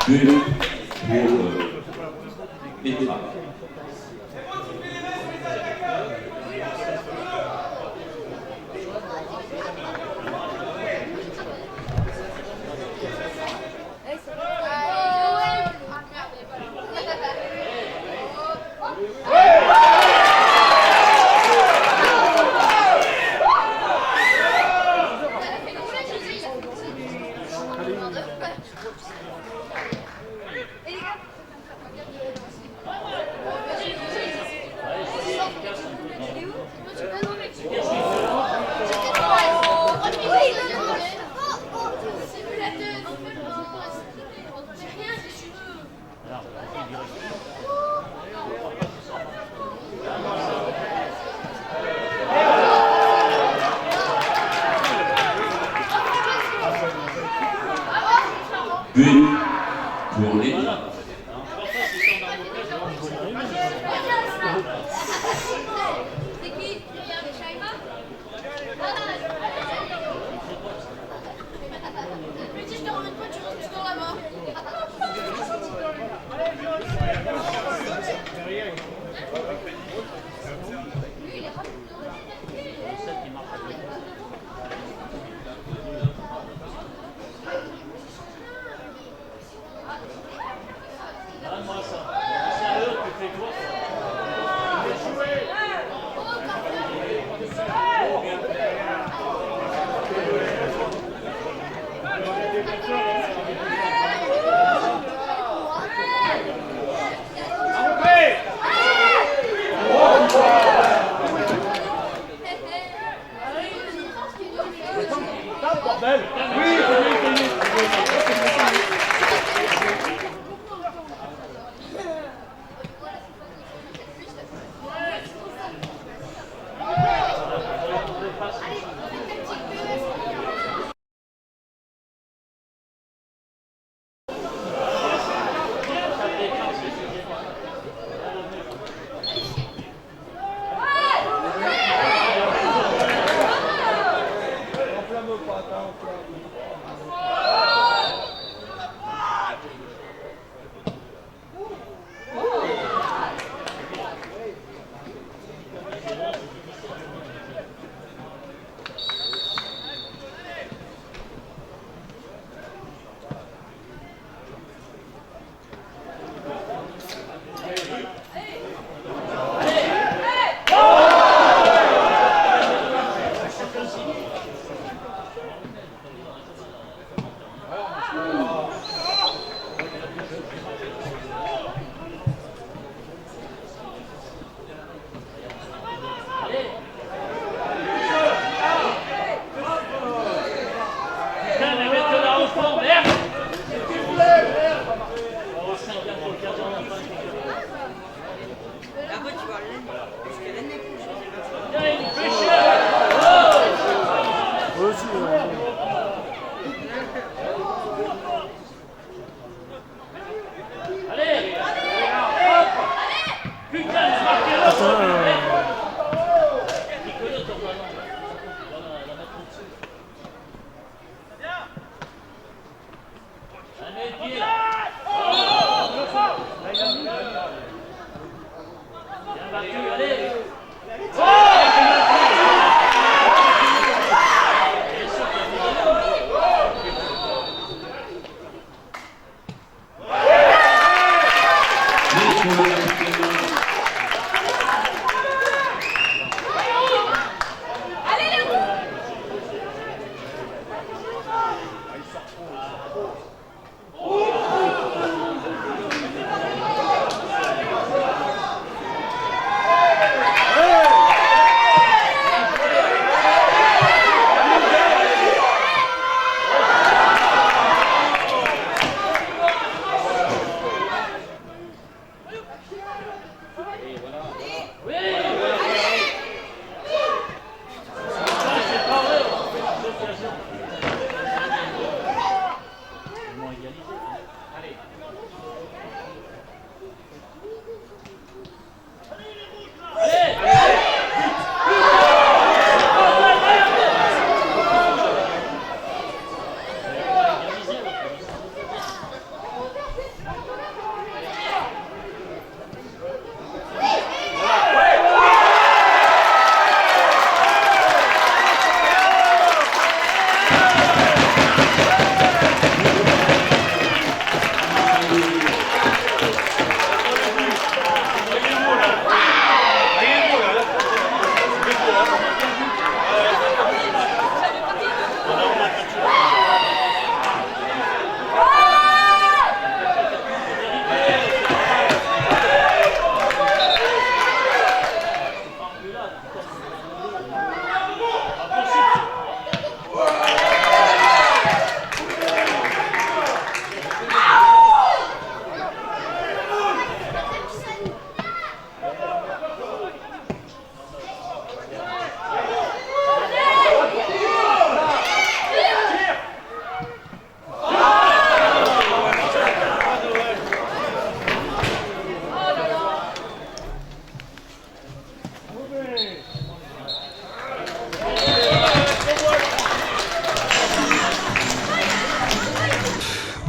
But pour Petra. But pour les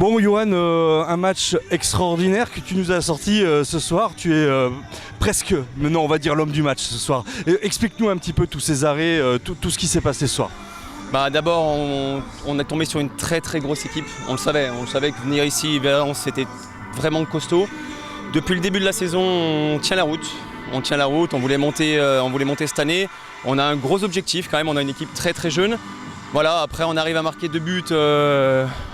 Bon Johan, un match extraordinaire que tu nous as sorti ce soir. Tu es presque, maintenant on va dire l'homme du match ce soir. Explique-nous un petit peu tous ces arrêts, tout ce qui s'est passé ce soir. D'abord, on est tombé sur une très très grosse équipe. On le savait que venir ici, Valence, c'était vraiment costaud. Depuis le début de la saison, on tient la route. On voulait monter cette année. On a un gros objectif quand même, on a une équipe très très jeune. Voilà, après on arrive à marquer 2 buts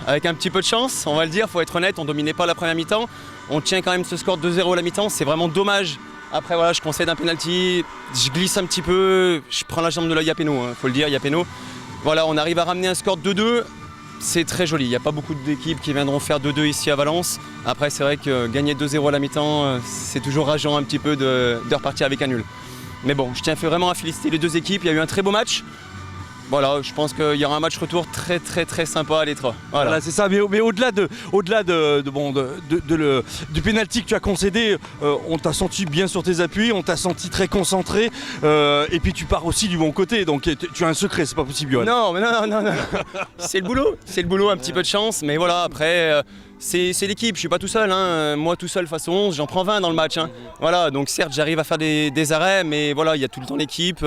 avec un petit peu de chance, on va le dire, il faut être honnête, on ne dominait pas la première mi-temps. On tient quand même ce score 2-0 à la mi-temps, c'est vraiment dommage. Après voilà, je concède un penalty, je glisse un petit peu, je prends la jambe de la Yapeno, faut le dire, Yapeno. Voilà, on arrive à ramener un score 2-2, c'est très joli. Il n'y a pas beaucoup d'équipes qui viendront faire 2-2 ici à Valence. Après c'est vrai que gagner 2-0 à la mi-temps, c'est toujours rageant un petit peu de repartir avec un nul. Mais bon, je tiens vraiment à féliciter les 2 équipes, il y a eu un très beau match. Voilà, je pense qu'il y aura un match retour très très très sympa à l'Étra. Voilà, c'est ça, mais au-delà du pénalty que tu as concédé, on t'a senti bien sur tes appuis, on t'a senti très concentré, et puis tu pars aussi du bon côté, donc tu as un secret, c'est pas possible Johan. Non, c'est le boulot, un petit peu de chance, mais voilà, après... C'est l'équipe, je suis pas tout seul, moi tout seul face au 11, j'en prends 20 dans le match. Voilà, donc certes j'arrive à faire des arrêts, mais voilà, il y a tout le temps l'équipe.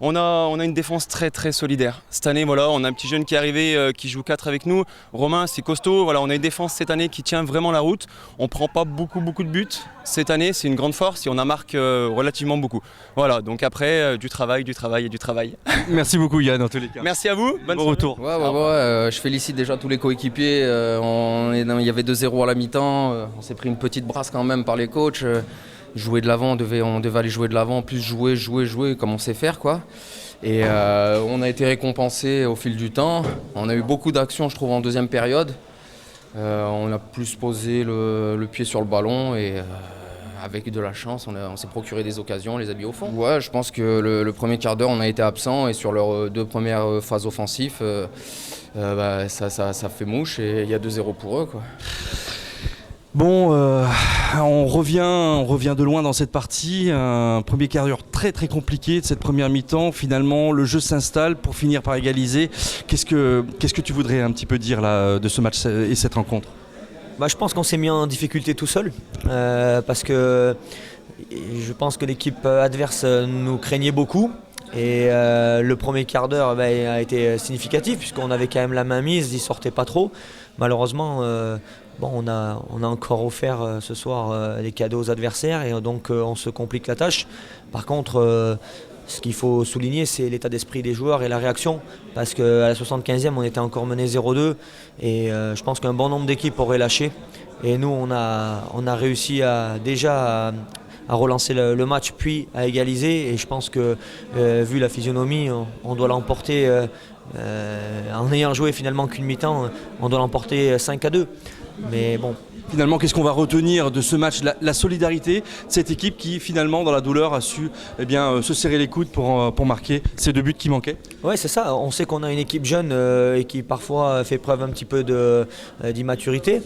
On a une défense très très solidaire. Cette année, voilà, on a un petit jeune qui est arrivé, qui joue 4 avec nous. Romain, c'est costaud. Voilà, on a une défense cette année qui tient vraiment la route. On prend pas beaucoup de buts cette année, c'est une grande force et on en marque relativement beaucoup. Voilà, donc après, du travail. Merci beaucoup Yann en tous les cas. Merci à vous, bon retour. Je félicite déjà tous les coéquipiers. Il y avait 2-0 à la mi-temps, on s'est pris une petite brasse quand même par les coachs. Jouer de l'avant, on devait aller jouer de l'avant, plus jouer comme on sait faire quoi. Et on a été récompensé au fil du temps. On a eu beaucoup d'actions je trouve en deuxième période. On a plus posé le pied sur le ballon et avec de la chance, on s'est procuré des occasions, on les a mis au fond. Ouais, je pense que le premier quart d'heure on a été absent et sur leurs 2 premières phases offensives, ça fait mouche et il y a 2-0 pour eux quoi. Bon, on revient de loin dans cette partie, un premier quart d'heure très très compliqué de cette première mi-temps. Finalement, le jeu s'installe pour finir par égaliser. Qu'est-ce que tu voudrais un petit peu dire là de ce match et cette rencontre ? Je pense qu'on s'est mis en difficulté tout seul parce que je pense que l'équipe adverse nous craignait beaucoup. Et le premier quart d'heure a été significatif puisqu'on avait quand même la main mise, ils ne sortaient pas trop. Malheureusement, on a encore offert ce soir des cadeaux aux adversaires et donc on se complique la tâche. Par contre, ce qu'il faut souligner, c'est l'état d'esprit des joueurs et la réaction parce qu'à la 75e, on était encore mené 0-2 et je pense qu'un bon nombre d'équipes auraient lâché. Et nous, on a réussi à relancer le match puis à égaliser et je pense que vu la physionomie on doit l'emporter en ayant joué finalement qu'une mi-temps, on doit l'emporter 5-2 mais bon. Finalement, qu'est-ce qu'on va retenir de ce match, la solidarité de cette équipe qui finalement dans la douleur a su se serrer les coudes pour marquer ces 2 buts qui manquaient? Oui, c'est ça, on sait qu'on a une équipe jeune et qui parfois fait preuve un petit peu d'immaturité.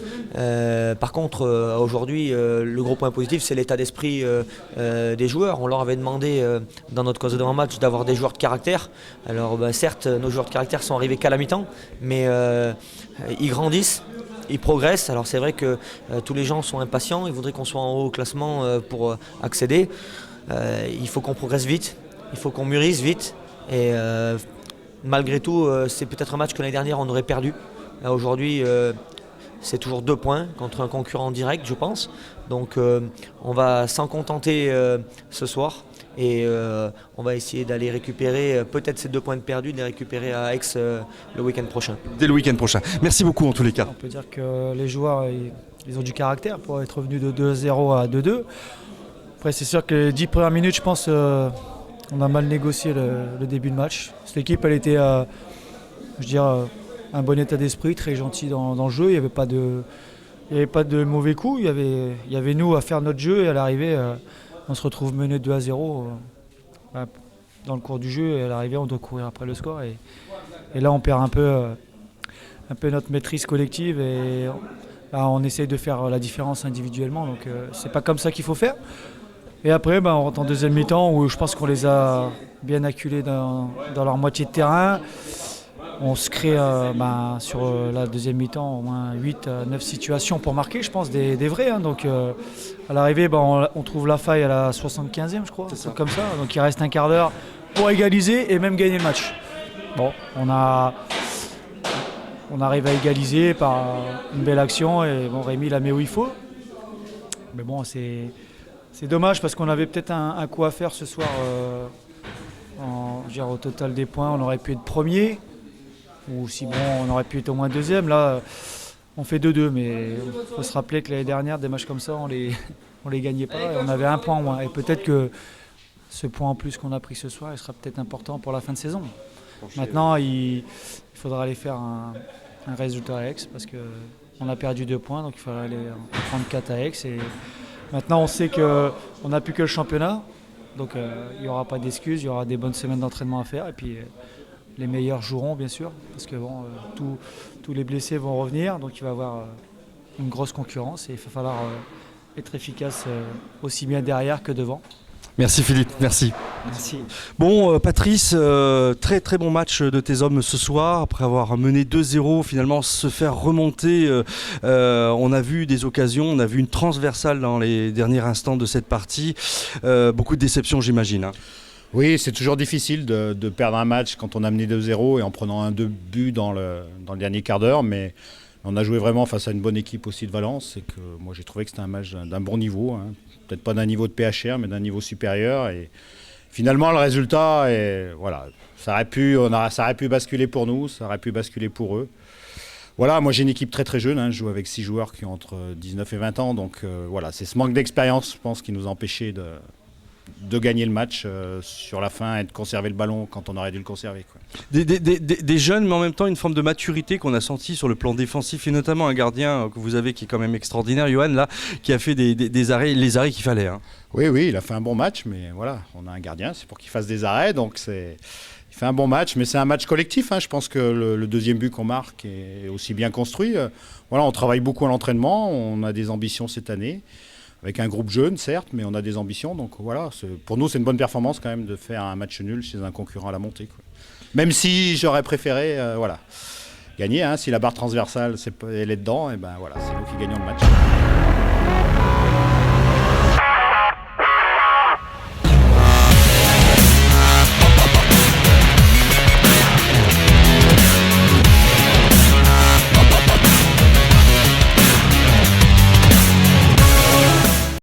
Par contre, aujourd'hui, le gros point positif, c'est l'état d'esprit des joueurs. On leur avait demandé dans notre cause d'avant-match d'avoir des joueurs de caractère. Alors certes, nos joueurs de caractère sont arrivés qu'à la mi-temps, mais ils grandissent. Ils progressent, alors c'est vrai que tous les gens sont impatients, ils voudraient qu'on soit en haut au classement pour accéder. Il faut qu'on progresse vite, il faut qu'on mûrisse vite et malgré tout c'est peut-être un match que l'année dernière on aurait perdu. Aujourd'hui c'est toujours 2 points contre un concurrent direct je pense, donc on va s'en contenter ce soir. Et on va essayer d'aller récupérer peut-être ces 2 points de perdus, de les récupérer à Aix le week-end prochain. Dès le week-end prochain. Merci beaucoup en tous les cas. On peut dire que les joueurs ils ont du caractère pour être revenus de 2-0 à 2-2. Après c'est sûr que les 10 premières minutes je pense on a mal négocié le début de match. Cette équipe elle était un bon état d'esprit, très gentil dans le jeu, il n'y avait pas de mauvais coups, il y avait nous à faire notre jeu et à l'arrivée on se retrouve mené 2-0 dans le cours du jeu et à l'arrivée on doit courir après le score et là on perd un peu notre maîtrise collective et là, on essaye de faire la différence individuellement donc c'est pas comme ça qu'il faut faire. Et après on rentre en deuxième mi-temps où je pense qu'on les a bien acculés dans leur moitié de terrain. on se crée sur la deuxième mi-temps au moins 8 à 9 situations pour marquer, je pense, des vrais. Hein. Donc à l'arrivée, on trouve la faille à la 75e, je crois, un truc comme ça. Donc il reste un quart d'heure pour égaliser et même gagner le match. Bon, on arrive à égaliser par une belle action et Rémi la met où il faut. Mais bon, c'est dommage parce qu'on avait peut-être un coup à faire ce soir. Au total des points, on aurait pu être premier. Ou si on aurait pu être au moins deuxième. Là, on fait 2-2, mais il faut se rappeler que l'année dernière, des matchs comme ça, on les gagnait pas et on avait un point en moins. Et peut-être que ce point en plus qu'on a pris ce soir, il sera peut-être important pour la fin de saison. Maintenant, il faudra aller faire un résultat à Aix parce qu'on a perdu 2 points, donc il faudra aller en prendre 4 à Aix. Et maintenant, on sait qu'on n'a plus que le championnat, donc il n'y aura pas d'excuses, il y aura des bonnes semaines d'entraînement à faire. Et puis, les meilleurs joueront bien sûr, parce que tous les blessés vont revenir, donc il va y avoir une grosse concurrence et il va falloir être efficace aussi bien derrière que devant. Merci Philippe, merci. Merci. Bon Patrice, très très bon match de tes hommes ce soir, après avoir mené 2-0, finalement se faire remonter. On a vu des occasions, on a vu une transversale dans les derniers instants de cette partie. Beaucoup de déceptions j'imagine. Hein. Oui, c'est toujours difficile de perdre un match quand on a mené 2-0 et en prenant un 2 buts dans le dernier quart d'heure, mais on a joué vraiment face à une bonne équipe aussi de Valence et que moi j'ai trouvé que c'était un match d'un bon niveau, hein. Peut-être pas d'un niveau de PHR mais d'un niveau supérieur et finalement le résultat ça aurait pu basculer pour nous, ça aurait pu basculer pour eux. Voilà, moi j'ai une équipe très très jeune, hein. Je joue avec 6 joueurs qui ont entre 19 et 20 ans, donc c'est ce manque d'expérience je pense qui nous a empêchés de gagner le match sur la fin et de conserver le ballon quand on aurait dû le conserver. Quoi. Des jeunes, mais en même temps une forme de maturité qu'on a senti sur le plan défensif et notamment un gardien que vous avez qui est quand même extraordinaire, Johan, là, qui a fait des arrêts, les arrêts qu'il fallait. Hein. Oui, il a fait un bon match, mais voilà, on a un gardien, c'est pour qu'il fasse des arrêts, donc il fait un bon match, mais c'est un match collectif. Hein. Je pense que le deuxième but qu'on marque est aussi bien construit. On travaille beaucoup à l'entraînement, on a des ambitions cette année. Avec un groupe jeune, certes, mais on a des ambitions. Donc voilà, pour nous, c'est une bonne performance quand même de faire un match nul chez un concurrent à la montée. Quoi. Même si j'aurais préféré gagner. Hein, si la barre transversale, elle est dedans, et c'est nous qui gagnons le match.